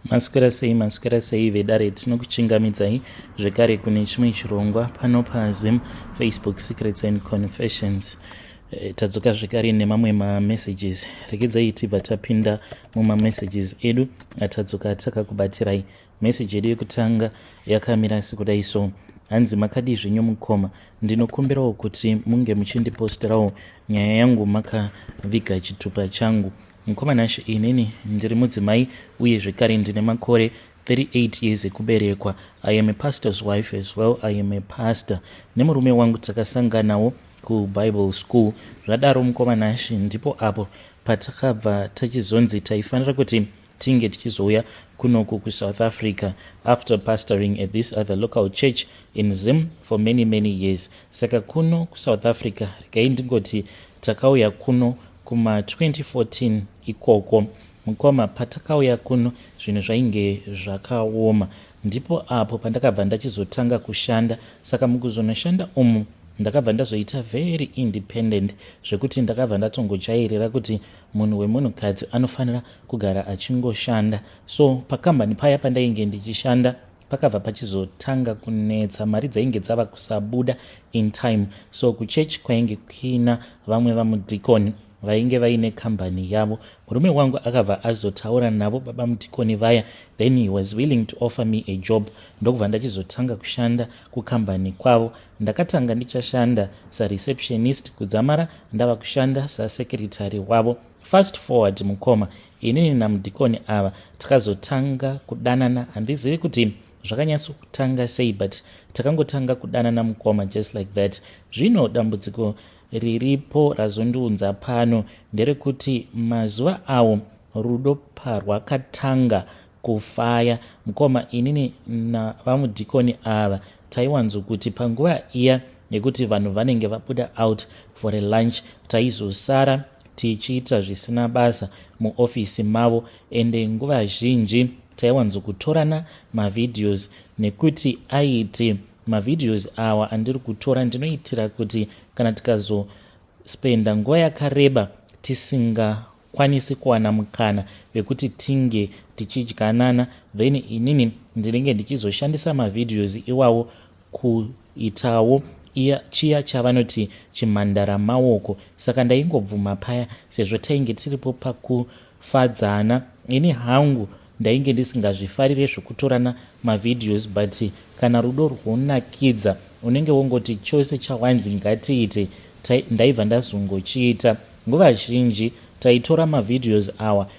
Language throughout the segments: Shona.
Maswera sei vedare tinokuchingamidzai zvekare kune chimwe chirongwa pano paZim Facebook Secrets and Confessions. Tadzoka zvekare nemamwe mamessages. Regedzai tibva tapinda mumamessages edu atadzoka takakubatirai. Message edu yekutanga yakamira sekudai so: hanzi makadi zvenyu mukoma, ndinokumbirawo kuti munge muchindiposterawo nyaya yangu makaviga chitupa changu. Mukoma nashe inini ndiri mudzimai uye zvekare ndine makore 38 years ekuberekwa. I am a pastor's wife as well. I am a pastor. Nemurume wangu takasanganawo kuBible school. Zvadaro mukoma nashe ndipo apo patakabva tachizonzi taifanira kuti tinge tichizouya kunoku kuSouth Africa after pastoring at this other local church in Zim for many years. Saka kuno kuSouth Africa regai ndingoti takauya kuno kuma 2014 ikoko. Mukoma patakauya kuno zvinhu zvainge zvakaoma, ndipo apo pandakabva ndachizotanga kushanda. Saka mukuzonoshanda umu ndakabva ndazoita very independent zvekuti ndakabva ndatongojairira kuti munhu wemunhukadzi anofanira kugara achingoshanda. So pakambani paya pandainge ndichishanda pakabva pachizotanga kunetsa, mari dzainge dzava kusabuda in time. So kuchechi kwainge kuina vamwe vamudhikoni vainge vaine kambani yavo. Murume wangu akabva azotaura navo baba mudhikoni vaya, then he was willing to offer me a job. Ndokubva ndachizotanga kushanda kukambani kwavo. Ndakatanga ndichashanda sareceptionist, kudzamara ndava kushanda sasekretary wavo. Fast forward mukoma, inini namudhikoni ava takazotanga kudanana. Handizivi kuti zvakanyatsokutanga sei, but takangotanga kudanana mukoma, just like that. Zvino dambudziko riripo razondiunza pano nderekuti mazuva awo rudo parwakatanga kufaya mukoma, inini navamudhikoni ava taiwanzokuti panguva iya yekuti vanhu vanenge vabuda out for a lunch taizosara tichiita zvisina basa muofisi mavo, ende nguva zhinji taiwanzokutorana mavideos, nekuti aiti mavideos awa andiri kutora ndinoitira kuti kana tikazospenda nguva yakareba tisingakwanisi kuwana mukana wekuti tinge tichidyanana, then inini ndinenge ndichizoshandisa mavideos iwawo kuitawo chiya chavanoti chimhandara maoko. Saka ndaingobvuma paya sezvo tainge tiripo pakufadzana. Ini hangu ndainge ndisingazvifarire zvokutorana mavideos, but kana rudo rwonakidza unenge wongoti chose chawanzi ngatiite, ndaibva ndazongochiita. Nguva zhinji taitora mavideos awa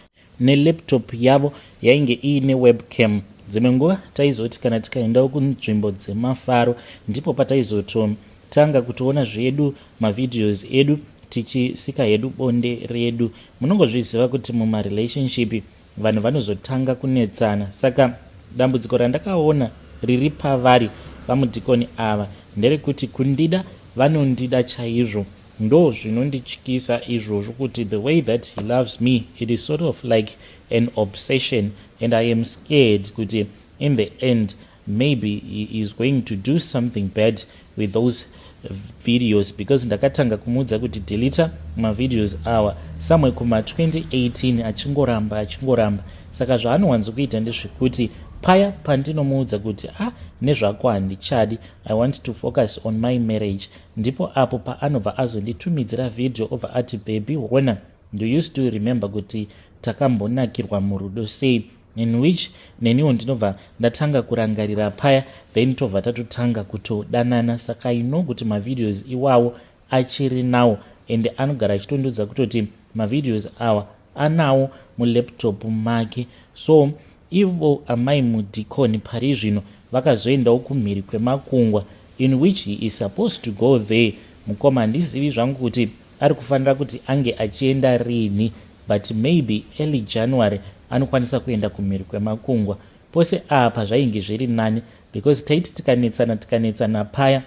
nelaptop yavo yainge iine webcam. Dzimwe nguva taizoti kana tikaendawo kunzvimbo dzemafaro ndipo pataizototanga kutoona zvedu mavideos edu tichisika hedu bonde redu. Munongozviziva kuti mumarelationship vanhu vanozotanga kunetsana. Saka dambudziko randakaona riri pavari vamudhikoni ava nderekuti kundida vanondida chaizvo. Ndo zvinondityisa izvozvo kuti the way that he loves me, it is sort of like an obsession, and I am scared kuti in the end maybe he is going to do something bad with those videos, because ndakatanga kumudza kuti delete mavideos awa somewhere kuma 2018 achingoramba. Saka zvaanowanzokuita ndezvekuti paya pandinomuudza kuti nezvako handichadi, I want to focus on my marriage, ndipo apo paanobva azonditumidzira video over ati baby wona, do you still remember kuti takambonakirwa murudo sei, in which neniwo ndinobva ndatanga kurangarira paya, then tobva tatotanga kutodanana. Saka ino kuti mavideos iwawo achiri nawo, ende anogara achitondodza kutoti mavideos awa anawo mulaptop make. So ivo amai mudhikoni pari zvino vakazoendawo kumhiri kwemakungwa, in which he is supposed to go there. Mukoma handizivi zvangu kuti ari kufanira kuti ange achienda rini, but maybe early January anokwanisa kuenda kumhiri kwemakungwa. Pose apa zvainge zviri nani, because taiti tikanetsana paya,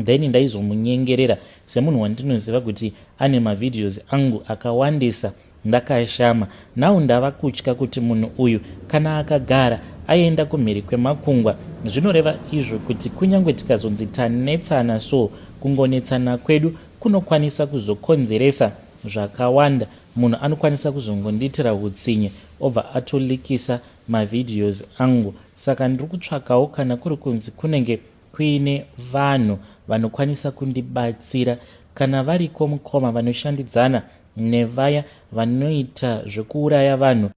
then ndaizomunyengerera semunhu wandinoziva kuti ane mavideos angu akawandisa, ndakashama. Now ndava kutya kuti munhu uyu kana akagara aenda kumhiri kwemakungwa, zvinoreva izvo kuti kunyange tikazonzi tanetsana, so kungonetsana kwedu kunokwanisa kuzokonzeresa zvakawanda munhu anokwanisa kuzongondiitira utsinye obva atolikisa mavideos angu. Saka ndiri kutsvakawo kana kuri kunzi kunenge kuine vanhu vanokwanisa kundibatsira, kana variko mukoma vanoshandidzana nevaya vanoita zvekuuraya vanhu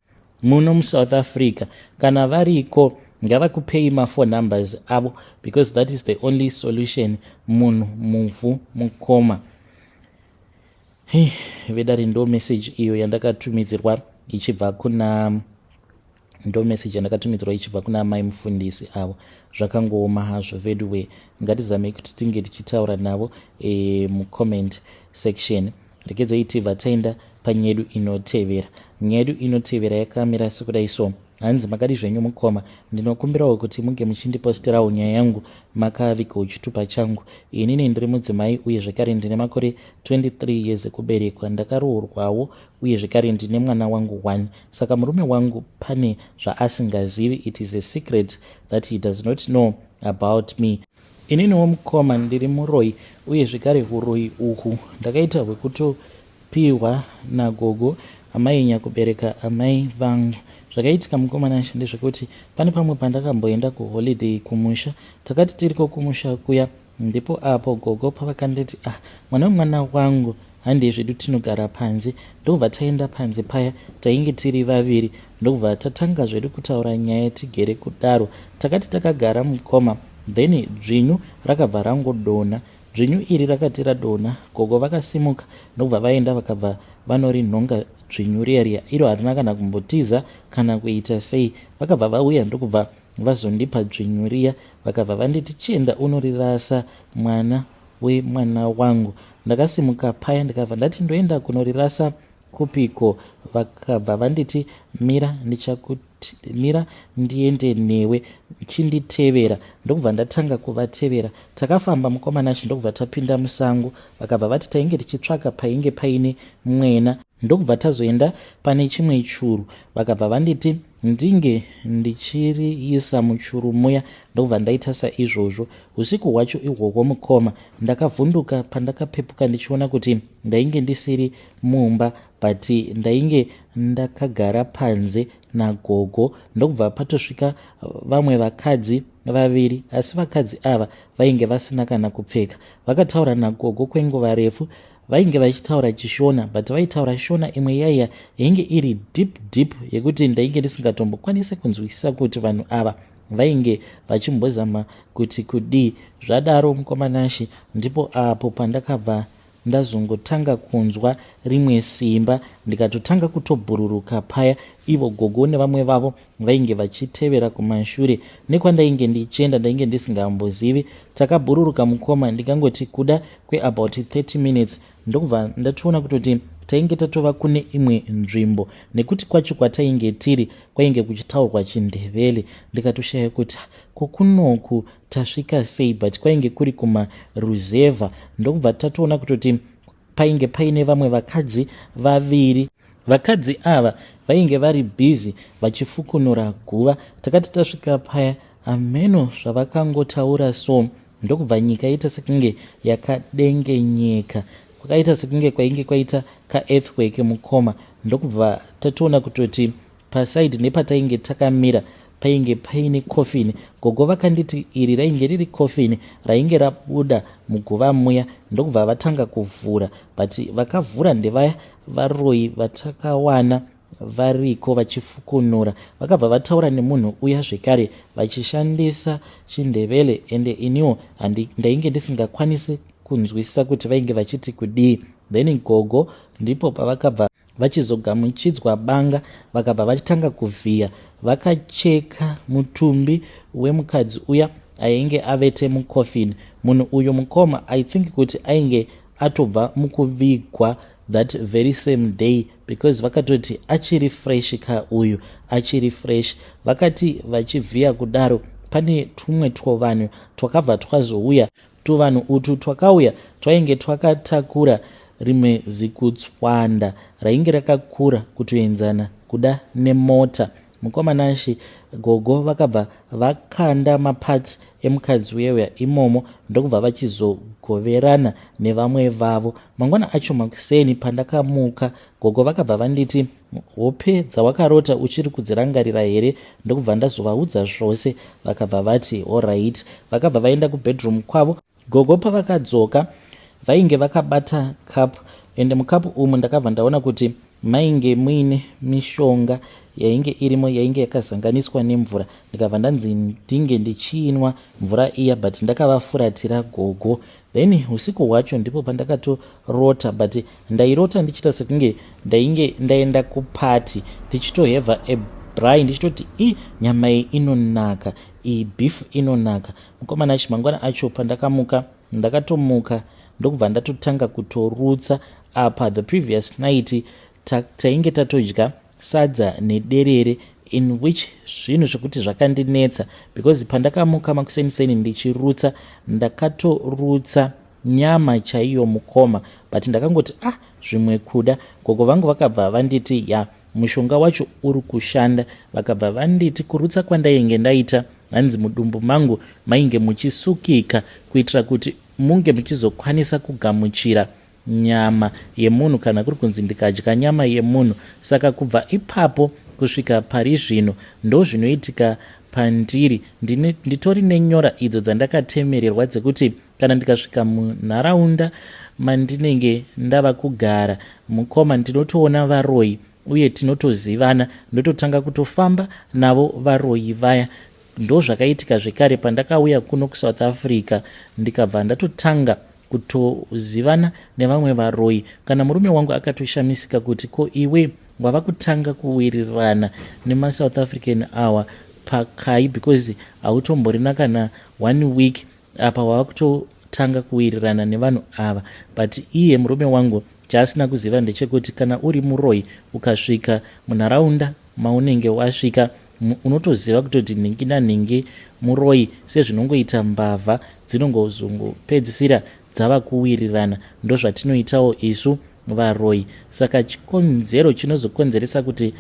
muno muSouth Africa, kana variko ngavakupei phone numbers avo, because that is the only solution. Munhu muvhu mukoma. Vedari ndo message iyo yandakatumidzirwa ichibva kuna Amai Mufundisi avo. Zvakangooma hazvo vedwe, ngatizame kuti tinge tichitaura navo mucomment section. Rekedzai tibva taenda panyedu inotevera. Nyedu inotevera yakamira sekudai so. Hanzi makadi zvenyu mukoma, ndinokumbirawo kuti munge muchindipostirawo nyaya yangu makavikawo chitupa changu. Inini ndiri mudzimai uye zvekare ndine makore 23 years ekuberekwa. Ndakaroorwawo uye zvekare ndine mwana wangu 1. Saka murume wangu pane zvaasingazivi. It is a secret that he does not know about me. Ininiwo mukoma ndiri muroi uye zvekare uroi uhu ndakaita hwekutopiwa nagogo amainya kubereka amai vangu. Zvakaitika mukomana ndezvekuti pane pamwe pandakamboenda kuholiday kumusha. Takati tiriko kumusha kuya, ndipo apo gogo pavakanditi mwana wangu handei zvedu tinogara panze. Ndobva taenda panze paya, tainge tiri vaviri. Ndobva tatanga zvedu kutaura nyaya tigere kudaro. Takati takagara mukoma, then dzvinyu rakabva rangodona. Dzvinyu iri rakati radona, gogo vakasimuka ndobva vaenda vakabva vanorinhonga dzvinyu riya. Iro harina kana kumbotiza kana kuita sei. Vakabva vauya ndokubva vazondipa dzvinyu riya, vakabva vanditi chienda unorirasa mwana wemwana wangu. Ndakasimuka paya ndikabva ndati ndoenda kunorirasa kupiko. Vakabva vanditi mira ndiende newe, chinditevera. Ndokubva ndatanga kuvatevera. Takafamba mukomana ndokubva tapinda musango. Vakabva vati tainge tichitsvaka painge paine mwena. Ndokubva tazoenda pane chimwe churu. Vakabva vanditi ndinge ndichiriisa muchuru muya. Ndokubva ndaita saizvozvo. Usiku hwacho ihwohwo mukoma, ndakavhunduka pandakapepuka ndichiona kuti ndainge ndisiri mumba, but ndainge ndakagara panze nagogo. Ndokubva patosvika vamwe vakadzi vaviri, asi vakadzi ava vainge vasina kana kupfeka. Vakataura nagogo kwenguva refu. Vainge vachitaura chishona, but vaitaura shona imwe yaiya yainge iri deep yekuti ndainge ndisingatombokwanise kunzwisisa kuti vanhu ava vainge vachimbozama kuti kudii. Zvadaro mukomanashi, ndipo apo pandakabva ndazongotanga kunzwa rimwe simba, ndikatotanga kutobhururuka paya. Ivo gogo nevamwe vavo vainge vachitevera kumashure. Nekwandainge ndichienda ndainge ndisingambozivi. Takabhururuka mukoma, ndikangoti kuda kweabout 30 minutes ndokubva ndatoona kutoti tainge tatova kune imwe nzvimbo, nekuti kwacho kwatainge tiri kwainge kuchitaurwa chindevele. Ndikatoshaya kuti kokunoku tasvika sei, but kwainge kuri kumaruzevha. Ndokubva tatoona kutoti painge paine vamwe vakadzi vaviri. Vakadzi ava vainge vari busy vachifukunura guva. Takati tasvika paya, ameno zvavakangotaura so, ndokubva nyika ita sekunge yakadengenyeka. Kwakaita sekunge kwainge kwaita ka-earthquake mukoma. Ndokubva tatoona kutoti pasaidi nepatainge takamira painge paine coffin. Gogo vakanditi iri rainge riri coffin rainge rabuda muguva muya. Ndokubva vatanga kuvhura, but vakavhura ndevaya varoi vatakawana variko vachifukunura. Vakabva vataura nemunhu uya zvekare vachishandisa chindevele, ende iniwo ndainge ndisingakwanisi kunzwisisa kuti vainge vachiti kudii. Then gogo ndipo pavakabva vachizogamuchidzwa banga, vakabva vachitanga kuvhiya. Vakacheka mutumbi wemukadzi uya ainge avete mukofini. Munhu uyu mukoma I think kuti ainge atobva mukuvigwa that very same day, because vakatoti achiri fresh ka uyu achiri fresh. Vakati vachivhiya kudaro, pane tumwe twovanhu twakabva twazouya. Tuvanhu utu twakauya twainge twakatakura rimwe zikutswanda rainge rakakura kutoenzana kuda nemota. mukomana gogo vakabva vakanda mapatsi emukadzi uyeuya imomo ndokubva vachizogoverana nevamwe vavo. Mangwana acho makuseni pandakamuka, gogo vakabva vanditi, hope dzawakarota uchiri kudzirangarira here? Ndokubva ndazovaudza zvose. Vakabva vati alright. Vakabva vaenda kubedroom kwavo. Gogo pavakadzoka vainge vakabata kapu, ende mukapu umu ndakabva ndaona kuti mainge muine mishonga yainge irimo, yainge yakazanganiswa nemvura. Ndikabva ndanzi ndinge ndichiinwa mvura iya, but ndakavafuratira gogo. Then usiku hwacho ndipo pandakatorota, but ndairota ndichita sekunge ndainge ndaenda kupati ndichitoheva ebrai, ndichitoti nyama iyi inonaka, iyi beef inonaka. Mukomana mangwana acho pandakamuka, ndakatomuka ndokubva ndatotanga kutorutsa. Apa the previous night tainge tatodya sadza nederere, in which zvinhu zvekuti zvakandinetsa because pandakamuka makuseniseni ndichirutsa, ndakatorutsa nyama chaiyo mukoma, but ndakangoti zvimwe kuda. Gogo vangu vakabva vanditi mushonga wacho uri kushanda. Vakabva vanditi kurutsa kwandainge ndaita, hanzi mudumbu mangu mainge muchisukika kuitira kuti munge muchizokwanisa kugamuchira nyama yemunhu kana kuri kunzi ndikadya nyama yemunhu. Saka kubva ipapo kusvika pari zvino ndo zvinoitika pandiri. Nditori nenyora idzo dzandakatemererwa dzekuti kana ndikasvika munharaunda mandinenge ndava kugara, mukoma ndinotoona varoyi uye tinotozivana, ndototanga kutofamba navo varoyi vaya. Ndo zvakaitika zvekare pandakauya kuno kuSouth Africa, ndikabva ndatotanga kutozivana nevamwe varoyi. Kana murume wangu akatoshamisika kuti ko iwe wava kutanga kuwirirana nemaSouth African awa pakai, because hautomborina kana 1 week apa wava kutotanga kuwirirana nevanhu ava. But iye murume wangu chaasina kuziva ndechekuti kana uri muroyi ukasvika munharaunda maunenge wasvika, unotoziva kutoti nhingi nanhingi muroyi, sezvinongoita mbavha dzinongozongopedzisira dzava kuwirirana. Ndo zvatinoitawo isu varoyi. Saka chikonzero chinozokonzeresa kuti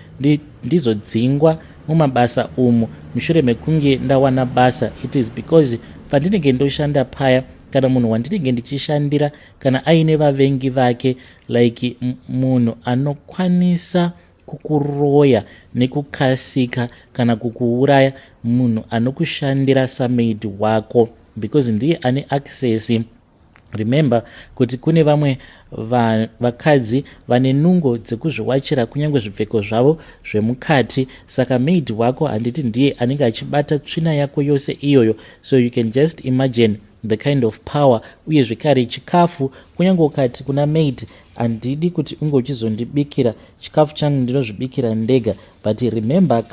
ndizodzingwa mumabasa umu mushure mekunge ndawana basa, it is because pandinenge ndoshanda paya, kana munhu wandinenge ndichishandira kana aine vavengi vake, like munhu anokwanisa kukuroya nekukasika kana kukuuraya, munhu anokushandira samaid wako, because ndiye ane access. Remember kuti kune vamwe vakadzi vane nungo dzekuzviwachira kunyange zvipfeko zvavo zvemukati. Saka maid wako handiti ndiye anenge achibata tsvina yako yose iyoyo. So you can just imagine the kind of power. Uye zvekare chikafu, kunyange ukati kuna maid handidi kuti unge uchizondibikira chikafu changu, ndinozvibikira ndega, but remember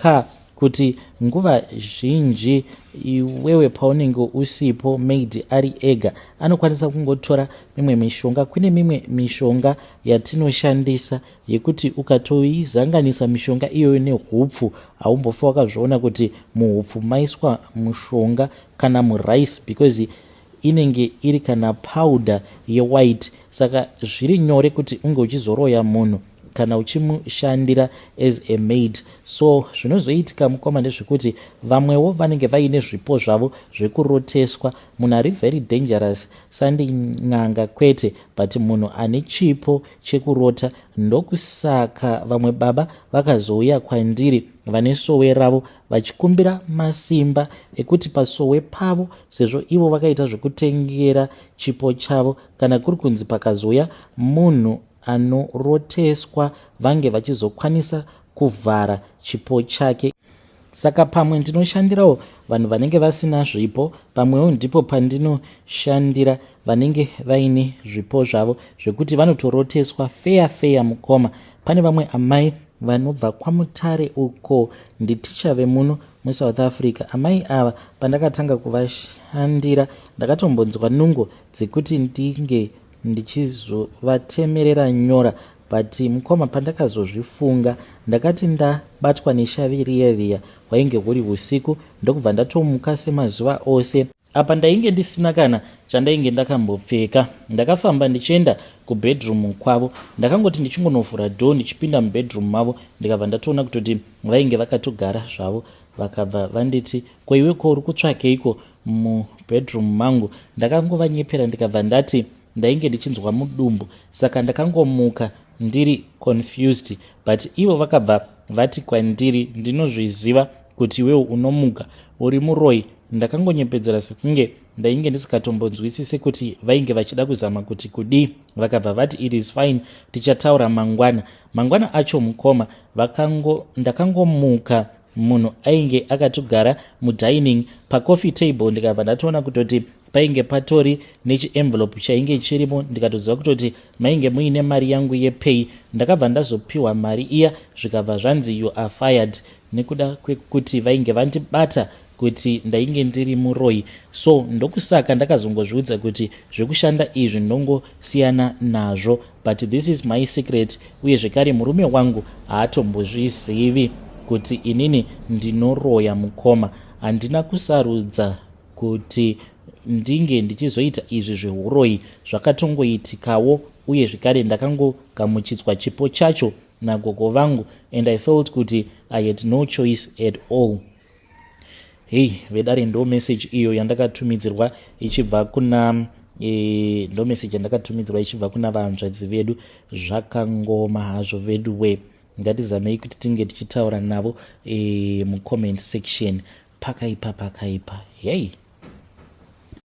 kuti nguva zhinji iwewe paunenge usipo, maid ari ega anokwanisa kungotora mimwe mishonga. Kune mimwe mishonga yatinoshandisa yekuti ukatoizanganisa mishonga iyoyo nehupfu, haumbofa wakazviona kuti muhupfu maiswa mushonga kana murice, because inenge iri kana powder yewhite. Saka zviri nyore kuti unge uchizoroya munhu kana uchimushandira as a maid. So zvinozoitika mukoma ndezvekuti vamwewo vanenge vaine zvipo zvavo zvekuroteswa. Munhu ari very dangerous sandin'anga kwete, but munhu ane chipo chekurota. Ndokusaka vamwe baba vakazouya kwandiri vane sowe ravo vachikumbira masimba ekuti pasowe pavo, sezvo ivo vakaita zvekutengera chipo chavo, kana kuri kunzi pakazouya munhu anoroteswa vange vachizokwanisa kuvhara chipo chake. Saka pamwe ndinoshandirawo vanhu vanenge vasina zvipo, pamwewo ndipo pandinoshandira vanenge vaine zvipo zvavo zvekuti vanotoroteswa feya mukoma. Pane vamwe amai vanobva kwaMutare uko, nditicha vemuno muSouth Africa. Amai ava pandakatanga kuvashandira ndakatombonzwa nungo dzekuti ndinge ndichizovatemerera nyora, but mukoma pandakazozvifunga ndakati ndabatwa neshaviriya hwainge huri usiku, ndokubva ndatomuka semazuva ose apa ndainge ndisina kana chandainge ndakambopfeka. Ndakafamba ndichienda kubedroom kwavo, ndakangoti ndichingonovhura door ndichipinda mubedroom mavo, ndikabva ndatoona kutoti vainge vakatogara zvavo. Vakabva vanditi, ko iweko uri kutsvakeiko mubedroom mangu? Ndakangovanyepera ndikabva ndati ndainge ndichinzwa mudumbu, saka ndakangomuka ndiri confused. But ivo vakabva vati kwandiri, ndinozviziva kuti iwewo unomuka uri muroi. Ndakangonyepedzera sekunge ndainge ndisikatombonzwisisi kuti vainge vachida kuzama kuti kudii. Vakabva vati it is fine, tichataura mangwana. Mangwana acho mukoma ndakangomuka munhu ainge akatogara mudining pacoffee table. Ndikabva ndatoona kutoti painge patori nechienvelope chainge chirimo. Ndikatoziva kutoti mainge muine mari yangu yepay. Ndakabva ndazopiwa mari iya, zvikabva zvanzi you are fired, nekuda kwekuti vainge vandibata kuti ndainge ndiri muroi. So ndokusaka ndakazongozviudza kuti zvekushanda izvi ndongosiyana nazvo, but this is my secret. Uye zvekare murume wangu haatombozvizivi kuti inini ndinoroya mukoma. Handina kusarudza kuti ndinge ndichizoita izvi zvehuroi, zvakatongoitikawo. Uye zvekare ndakangogamuchidzwa chipo chacho nagogo vangu, and I felt kuti I had no choice at all. Hey, vedare ndo message iyo yandakatumidzirwa ichibva kuna ndo message yandakatumidzirwa ichibva kuna vahanzvadzi vedu. Zvakangoma hazvo vedu we. Ngatizamei kuti tinge tichitaura navo mucomment section. Pakaipa. Hey.